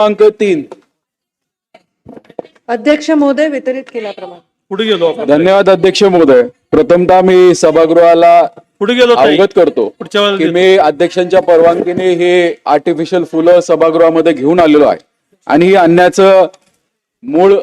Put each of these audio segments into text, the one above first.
क्रमांक 3. अध्यक्ष महोदय, वितरित केल्याप्रमाणे पुढे गेलो आपण. धन्यवाद अध्यक्ष महोदय. प्रथमतः मी सभागृहाला पुढे गेलो ताई. अवगत करतो पुढच्या वेळेला की देतो. मी अध्यक्षांच्या परवानगीने हे आर्टिफिशियल फुलं सभागृहामध्ये घेऊन आलेलो आहे आणि ही आणण्याचं मूळ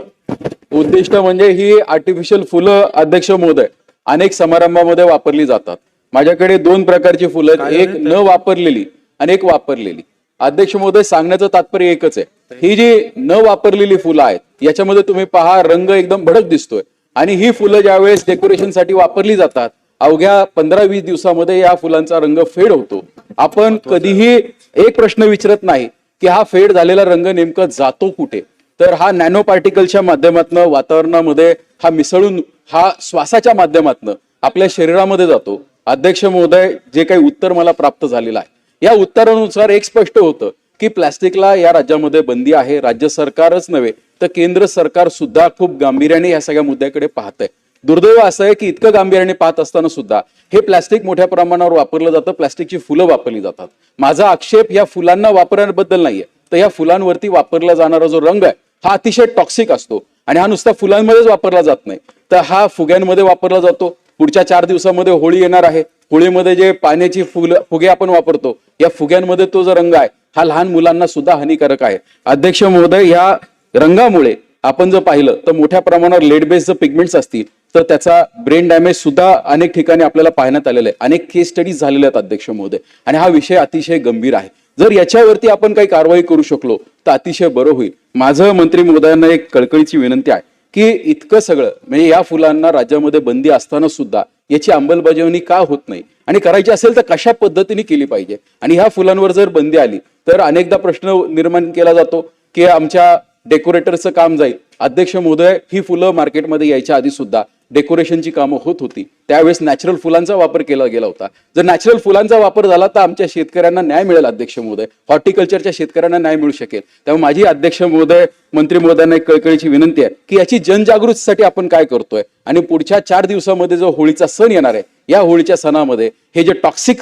उद्दिष्ट म्हणजे ही आर्टिफिशियल फुलं अध्यक्ष महोदय अनेक समारंभामध्ये वापरली जातात. माझ्याकडे 2 प्रकारची फुलं आहेत, एक न वापरलेली आणि एक वापरलेली. अध्यक्ष महोदय, सांगण्याचं तात्पर्य एकच आहे, ही जी न वापरलेली फुलं आहेत याच्यामध्ये तुम्ही पहा रंग एकदम भडक दिसतोय आणि ही फुलं ज्यावेळेस डेकोरेशनसाठी वापरली जातात अवघ्या 15-20 दिवसामध्ये या फुलांचा रंग फेड होतो. आपण कधीही एक प्रश्न विचारत नाही की हा फेड झालेला रंग नेमका जातो कुठे, तर हा नॅनो पार्टिकलच्या माध्यमातून वातावरणामध्ये हा मिसळून हा श्वासाच्या माध्यमातून आपल्या शरीरामध्ये जातो. अध्यक्ष महोदय, जे काही उत्तर मला प्राप्त झालेलं आहे या उत्तरानुसार एक स्पष्ट होतं की प्लास्टिकला या राज्यामध्ये बंदी आहे. राज्य सरकारच नव्हे तर केंद्र सरकार सुद्धा खूप गांभीर्याने या सगळ्या मुद्द्याकडे पाहतंय. दुर्दैव असं आहे की इतकं गांभीर्याने पाहत असताना सुद्धा हे प्लास्टिक मोठ्या प्रमाणावर वापरलं जातं, प्लास्टिकची फुलं वापरली जातात. माझा आक्षेप या फुलांना वापरण्याबद्दल नाहीये, तर या फुलांवरती वापरला जाणारा जो रंग आहे हा अतिशय टॉक्सिक असतो आणि हा नुसता फुलांमध्येच वापरला जात नाही, तर हा फुग्यांमध्ये वापरला जातो. पुढच्या 4 दिवसामध्ये होळी येणार आहे. होळीमध्ये जे पाण्याची फुगे आपण वापरतो या फुग्यांमध्ये तो जो रंग आहे हा लहान मुलांना सुद्धा हानिकारक आहे. अध्यक्ष महोदय, या रंगामुळे आपण जर पाहिलं तर मोठ्या प्रमाणावर लेड बेस्ड पिगमेंट्स असतील तर त्याचा ब्रेन डॅमेज सुद्धा अनेक ठिकाणी आपल्याला पाहण्यात आलेलं आहे. अनेक केस स्टडीज झालेले आहेत अध्यक्ष महोदय आणि हा विषय अतिशय गंभीर आहे. जर याच्यावरती आपण काही कारवाई करू शकलो तर अतिशय बरं होईल. माझं मंत्री महोदयांना एक कळकळीची विनंती आहे की इतकं सगळं म्हणजे या फुलांना राज्यामध्ये बंदी असताना सुद्धा याची अंमलबजावणी का होत नाही आणि करायची असेल तर कशा पद्धतीने केली पाहिजे. आणि ह्या फुलांवर जर बंदी आली तर अनेकदा प्रश्न निर्माण केला जातो की आमच्या डेकोरेटरचं काम जाईल. अध्यक्ष महोदय, ही फुलं मार्केटमध्ये यायच्या आधी सुद्धा डेकोरेशनची कामं होत होती, त्यावेळेस नॅचरल फुलांचा वापर केला गेला होता. जर नॅचरल फुलांचा वापर झाला तर आमच्या शेतकऱ्यांना न्याय मिळेल अध्यक्ष महोदय, हॉर्टिकल्चरच्या शेतकऱ्यांना न्याय मिळू शकेल. त्यामुळे माझी अध्यक्ष महोदय मंत्री महोदयांना एक कळकळीची विनंती आहे की याची जनजागृतीसाठी आपण काय करतोय आणि पुढच्या 4 दिवसामध्ये जो होळीचा सण येणार आहे या होळीच्या सणामध्ये हे जे टॉक्सिक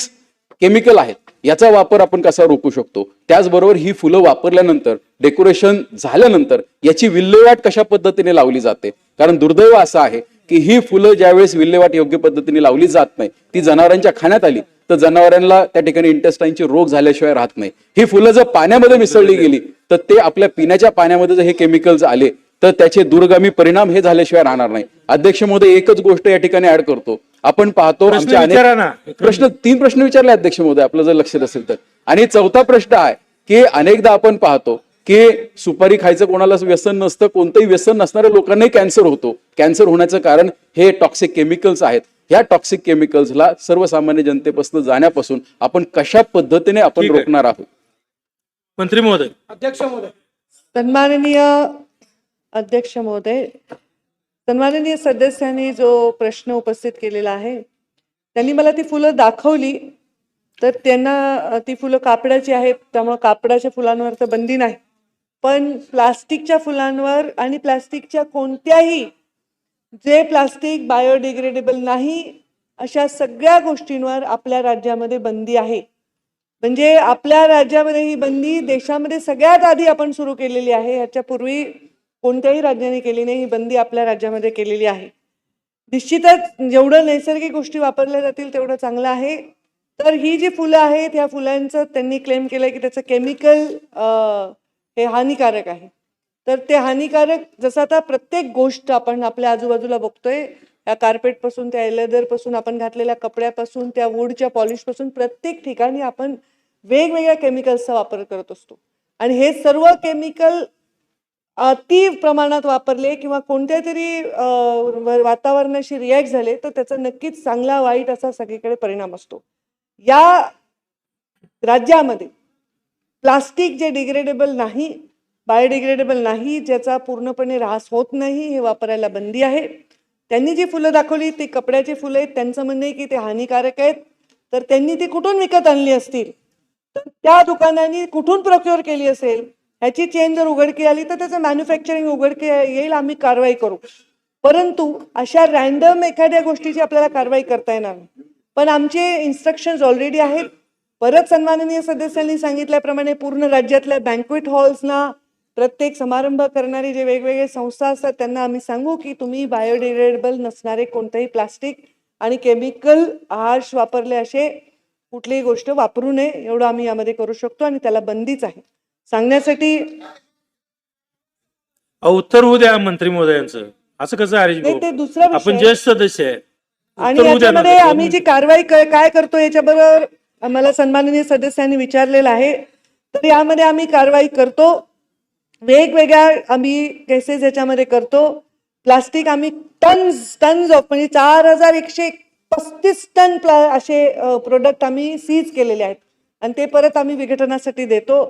केमिकल आहेत याचा वापर आपण कसा रोखू शकतो. त्याचबरोबर ही फुलं वापरल्यानंतर डेकोरेशन झाल्यानंतर याची विल्हेवाट कशा पद्धतीने लावली जाते, कारण दुर्दैव असं आहे की ही फुलं ज्यावेळेस विल्हेवाट योग्य पद्धतीने लावली जात नाही ती जनावरांच्या खाण्यात आली तर जनावरांना त्या ठिकाणी इंटेस्टाईनचे रोग झाल्याशिवाय राहत नाही. ही फुलं जर पाण्यामध्ये मिसळली गेली तर ते आपल्या पिण्याच्या पाण्यामध्ये जर हे केमिकल्स आले तर त्याचे दूरगामी परिणाम हे झाल्याशिवाय राहणार नाही. अध्यक्ष महोदय, एकच गोष्ट या ठिकाणी ऍड करतो. आपण पाहतो आमच्या अनेक प्रश्न 3 प्रश्न विचारले अध्यक्ष महोदय आपलं जर लक्ष असेल तर. आणि 4था प्रश्न आहे की अनेकदा आपण पाहतो की सुपारी खायचं कोणाला व्यसन नसतं, कोणतंही व्यसन नसणाऱ्या लोकांनाही कॅन्सर होतो. कॅन्सर होण्याचं कारण हे टॉक्सिक केमिकल्स आहेत. ह्या टॉक्सिक केमिकल्सला सर्वसामान्य जनतेपासून जाण्यापासून आपण कशा पद्धतीने आपण रोखणार आहोत. मंत्री महोदय. अध्यक्ष महोदय. सन्माननीय अध्यक्ष महोदय, सन्माननीय सदस्यांनी जो प्रश्न उपस्थित केलेला आहे त्यांनी मला ती फुलं दाखवली तर त्यांना ती फुलं कापडाची आहेत त्यामुळे कापडाच्या फुलांवर तर बंदी नाही, पण प्लास्टिकच्या फुलांवर आणि प्लास्टिकच्या कोणत्याही जे प्लास्टिक बायोडिग्रेडेबल नाही अशा सगळ्या गोष्टींवर आपल्या राज्यामध्ये बंदी आहे. म्हणजे आपल्या राज्यामध्ये ही बंदी देशामध्ये सगळ्यात आधी आपण सुरू केलेली आहे. ह्याच्यापूर्वी कोणत्याही राज्याने केली नाही, ही बंदी आपल्या राज्यामध्ये केलेली आहे. निश्चितच जेवढं नैसर्गिक गोष्टी वापरल्या जातील तेवढं चांगलं आहे. तर ही जी फुलं आहेत ह्या फुलांचं त्यांनी क्लेम केलंय की त्याचं केमिकल हे हानिकारक आहे. तर ते हानिकारक जसं आता प्रत्येक गोष्ट आपण आपल्या आजूबाजूला बघतोय, या कार्पेटपासून त्या लेदरपासून आपण घातलेल्या कपड्यापासून त्या वूडच्या पॉलिशपासून प्रत्येक ठिकाणी आपण वेगवेगळ्या केमिकल्सचा वापर करत असतो आणि हे सर्व केमिकल अति प्रमाणात वापरले किंवा कोणत्या तरी वातावरणाशी रिॲक्ट झाले तर त्याचा नक्कीच चांगला वाईट असा सगळीकडे परिणाम असतो. या राज्यामध्ये प्लास्टिक जे डिग्रेडेबल नाही, बायोडिग्रेडेबल नाही, ज्याचा पूर्णपणे ऱ्हास होत नाही, हे वापरायला बंदी आहे. त्यांनी जी फुलं दाखवली ती कपड्याची फुलं आहेत. त्यांचं म्हणणं आहे की ते हानिकारक आहेत. तर त्यांनी ती कुठून विकत आणली असतील, तर त्या दुकानांनी कुठून प्रोक्युअर केली असेल ह्याची चेन जर उघडकी आली तर त्याचं मॅन्युफॅक्चरिंग उघडकी येईल, आम्ही कारवाई करू. परंतु अशा रॅन्डम एखाद्या गोष्टीची आपल्याला कारवाई करता येणार नाही. पण आमचे इन्स्ट्रक्शन्स ऑलरेडी आहेत. परत सन्माननीय सदस्यांनी सांगितल्याप्रमाणे पूर्ण राज्यातल्या बँक्वेट हॉल्सना प्रत्येक समारंभ करणारी जे वेगवेगळे संस्था असतात त्यांना आम्ही सांगू की तुम्ही बायोडिग्रेडेबल नसणारे कोणतेही प्लास्टिक आणि केमिकल हार्श वापरले असे कुठलीही गोष्ट वापरू नये, एवढं आम्ही यामध्ये करू शकतो आणि त्याला बंदीच आहे. सांगण्यासाठी उत्तर होऊ द्या मंत्री महोदयांचं. असं कसं हरीश नाही, भाऊ? ते दुसरा विषय आपण आहे. ज्येष्ठ सदस्य आहे. आणि उत्तर होऊ द्या ना. याच्यामध्ये आम्ही जी कारवाई काय करतो याच्याबरोबर आम्हाला सन्माननीय सदस्यांनी विचारलेलं आहे, तर यामध्ये आम्ही कारवाई करतो. वेगवेगळ्या आम्ही केसेस याच्यामध्ये करतो. प्लास्टिक आम्ही टन्स ऑफ म्हणजे 4135 टन असे प्रोडक्ट आम्ही सीज केलेले आहेत आणि ते परत आम्ही विघटनासाठी देतो.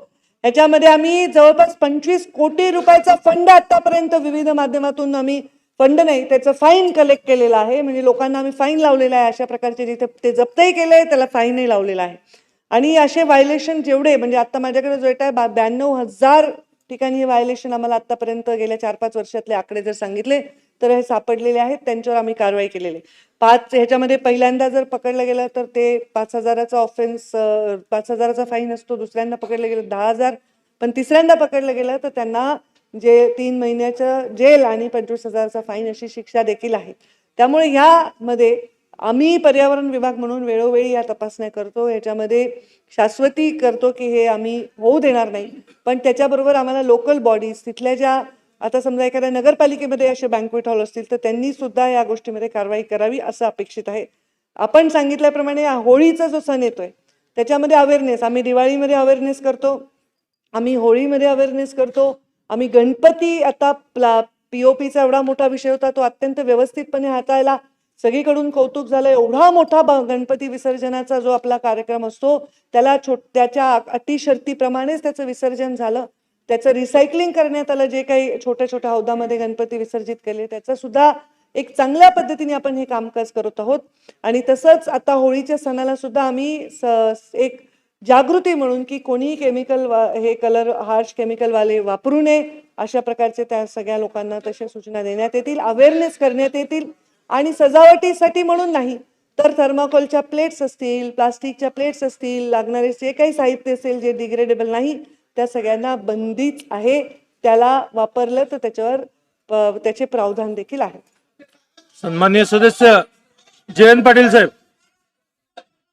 ह्याच्यामध्ये आम्ही जवळपास 25 कोटी रुपयाचा फंड आतापर्यंत विविध माध्यमातून आम्ही फंड नाही त्याचं फाईन कलेक्ट केलेलं आहे. म्हणजे लोकांना आम्ही फाईन लावलेला आहे. अशा प्रकारचे जिथे ते जप्तही केले त्याला फाईनही लावलेला आहे. आणि असे व्हायलेशन जेवढे म्हणजे आता माझ्याकडे जो आहे 92,000 ठिकाणी हे व्हायलेशन आम्हाला आतापर्यंत गेल्या 4-5 वर्षातले आकडे जर सांगितले तर हे सापडलेले आहेत. त्यांच्यावर आम्ही कारवाई केलेली. 5 ह्याच्यामध्ये पहिल्यांदा जर पकडलं गेलं तर ते 5,000चा ऑफेन्स 5,000चा फाईन असतो. दुसऱ्यांदा पकडलं गेलं 10,000. पण तिसऱ्यांदा पकडलं गेलं तर त्यांना जे 3 महिन्याचं जेल आणि 25,000चा फाईन अशी शिक्षा देखील आहे. त्यामुळे ह्यामध्ये आम्ही पर्यावरण विभाग म्हणून वेळोवेळी या तपासण्या करतो. याच्यामध्ये शाश्वती करतो की हे आम्ही होऊ देणार नाही. पण त्याच्याबरोबर आम्हाला लोकल बॉडीज तिथल्या ज्या आता समजा एखाद्या नगरपालिकेमध्ये असे बँक्वेट हॉल असतील तर त्यांनी सुद्धा या गोष्टीमध्ये कारवाई करावी असं अपेक्षित आहे. आपण सांगितल्याप्रमाणे होळीचा जो सण येतोय त्याच्यामध्ये अवेअरनेस आम्ही दिवाळीमध्ये अवेअरनेस करतो, आम्ही होळीमध्ये अवेअरनेस करतो, आम्ही गणपती आता POPचा एवढा मोठा विषय होता तो अत्यंत व्यवस्थितपणे हाताळला. सगळीकडून कौतुक झालं. एवढा मोठा गणपती विसर्जनाचा जो आपला कार्यक्रम असतो त्याला त्याच्या अटी शर्तीप्रमाणेच त्याचं विसर्जन झालं. त्याचं रिसायकलिंग करण्यात आलं. जे काही छोट्या छोट्या हौदामध्ये गणपती विसर्जित केले त्याचं सुद्धा एक चांगल्या पद्धतीने आपण हे कामकाज करत आहोत. आणि तसंच आता होळीच्या सणाला सुद्धा आम्ही एक जागृती म्हणून की कोणीही केमिकल हे कलर हार्श केमिकलवाले वापरू नये अशा प्रकारचे त्या सगळ्या लोकांना तशा सूचना देण्यात येतील, अवेअरनेस करण्यात येतील. आणि सजावटीसाठी म्हणून नाही तर थर्माकोलच्या प्लेट्स असतील, प्लास्टिकच्या प्लेट्स असतील, लागणारे जे काही साहित्य असेल जे डिग्रेडेबल नाही त्या सगळ्यांना बंदीच आहे. त्याला वापरलं तर त्याच्यावर त्याचे प्रावधान देखील आहे. सन्माननीय सदस्य जयंत पाटील साहेब.